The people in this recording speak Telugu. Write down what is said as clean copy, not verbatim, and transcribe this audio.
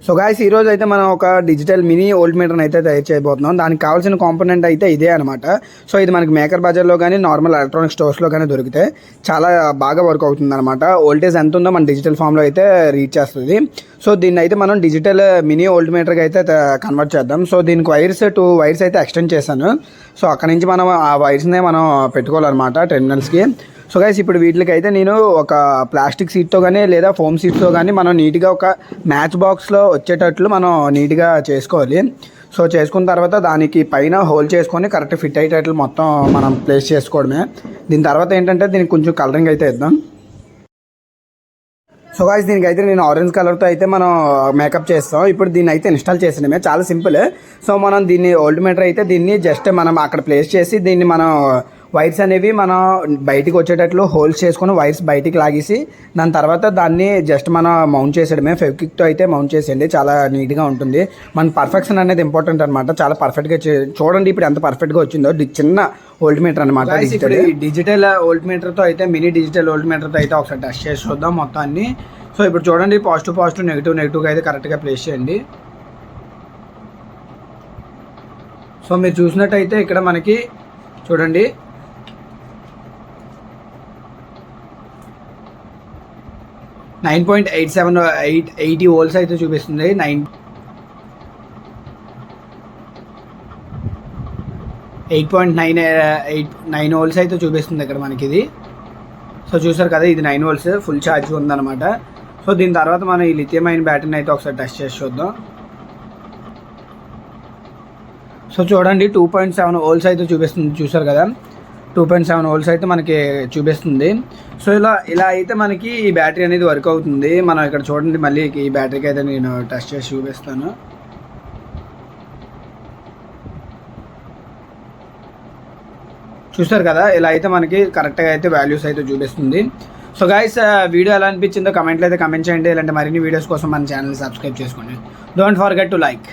సో గాయ్స్ ఈరోజు అయితే మనం ఒక డిజిటల్ మినీ వోల్ట్ మీటర్ని అయితే తయారు చేయబోతున్నాం. దానికి కావాల్సిన కాంపోనెంట్ అయితే ఇదే అనమాట. సో ఇది మనకి మేకర్ బజార్లో కానీ నార్మల్ ఎలక్ట్రానిక్ స్టోర్స్లో కానీ దొరికితే చాలా బాగా వర్క్ అవుతుంది అనమాట. వోల్టేజ్ ఎంత ఉందో మన డిజిటల్ ఫామ్లో అయితే రీచ్ చేస్తుంది. సో దీన్ని అయితే మనం డిజిటల్ మినీ వోల్ట్ మీటర్కి అయితే కన్వర్ట్ చేద్దాం. సో దీనికి టూ వైర్స్ అయితే ఎక్స్టెండ్ చేశాను. సో అక్కడ నుంచి మనం ఆ వైర్స్నే మనం పెట్టుకోవాలన్నమాట టెర్మినల్స్కి. సో గైస్ ఇప్పుడు వీటికి అయితే నేను ఒక ప్లాస్టిక్ సీట్తో కానీ లేదా ఫోమ్ సీట్తో కానీ మనం నీట్గా ఒక మ్యాచ్ బాక్స్లో వచ్చేటట్లు మనం నీట్గా చేసుకోవాలి. సో చేసుకున్న తర్వాత దానికి పైన హోల్ చేసుకొని కరెక్ట్ ఫిట్ అయ్యేటట్లు మొత్తం మనం ప్లేస్ చేసుకోవడమే. దీని తర్వాత ఏంటంటే దీనికి కొంచెం కలరింగ్ అయితే ఇద్దాం. సో గాయ్స్ దీనికైతే నేను ఆరెంజ్ కలర్తో అయితే మనం మేకప్ చేస్తాం. ఇప్పుడు దీన్ని అయితే ఇన్స్టాల్ చేసినమే, చాలా సింపుల్. సో మనం దీన్ని వోల్ట్ మీటర్ అయితే దీన్ని జస్ట్ మనం అక్కడ ప్లేస్ చేసి దీన్ని మనం వైర్స్ అనేవి మనం బయటికి వచ్చేటట్లు హోల్స్ చేసుకొని వైర్స్ బయటికి లాగేసి దాని తర్వాత దాన్ని జస్ట్ మనం మౌంట్ చేసేయడమే. ఫెవిక్విక్తో అయితే మౌంట్ చేసేయండి, చాలా నీట్గా ఉంటుంది. మన పర్ఫెక్షన్ అనేది ఇంపార్టెంట్ అనమాట. చాలా పర్ఫెక్ట్గా చూడండి ఇప్పుడు ఎంత పర్ఫెక్ట్గా వచ్చిందో. చిన్న వోల్ట్ మీటర్ అనమాట. డిజిటల్ వోల్ట్ మీటర్తో అయితే మినీ డిజిటల్ వోల్ట్ మీటర్తో అయితే ఒకసారి టెస్ట్ చేసి చూద్దాం మొత్తాన్ని. సో ఇప్పుడు చూడండి పాజిటివ్ నెగిటివ్గా అయితే కరెక్ట్గా ప్లేస్ చేయండి. సో మీరు చూసినట్టయితే ఇక్కడ మనకి చూడండి 9.8780 వోల్ట్స్ అయితే చూపిస్తుంది. 8.9 వోల్ట్స్ అయితే చూపిస్తుంది ఇక్కడ మనకి ఇది. సో చూసారు కదా, ఇది 9 వోల్ట్స్ ఫుల్ ఛార్జ్ ఉందన్నమాట. సో దీని తర్వాత మనం ఈ లిథియం అయన్ బ్యాటరీని అయితే ఒకసారి టెస్ట్ చేసి చూద్దాం. సో చూడండి 2.7 వోల్ట్స్ అయితే చూపిస్తుంది. చూసారు కదా 2.7 వోల్ట్స్ అయితే మనకి చూపిస్తుంది. సో ఇలా అయితే మనకి ఈ బ్యాటరీ అనేది వర్క్ అవుతుంది. మనం ఇక్కడ చూడండి మళ్ళీ ఈ బ్యాటరీకి అయితే నేను టెస్ట్ చేసి చూపిస్తాను. చూస్తారు కదా, ఇలా అయితే మనకి కరెక్ట్గా అయితే వాల్యూస్ అయితే చూపిస్తుంది. సో గైస్ వీడియో ఎలా అనిపించిందో కమెంట్లో అయితే కమెంట్ చేయండి. ఇలాంటి మరిన్ని వీడియోస్ కోసం మన ఛానల్ సబ్స్క్రైబ్ చేసుకోండి. Don't forget to like.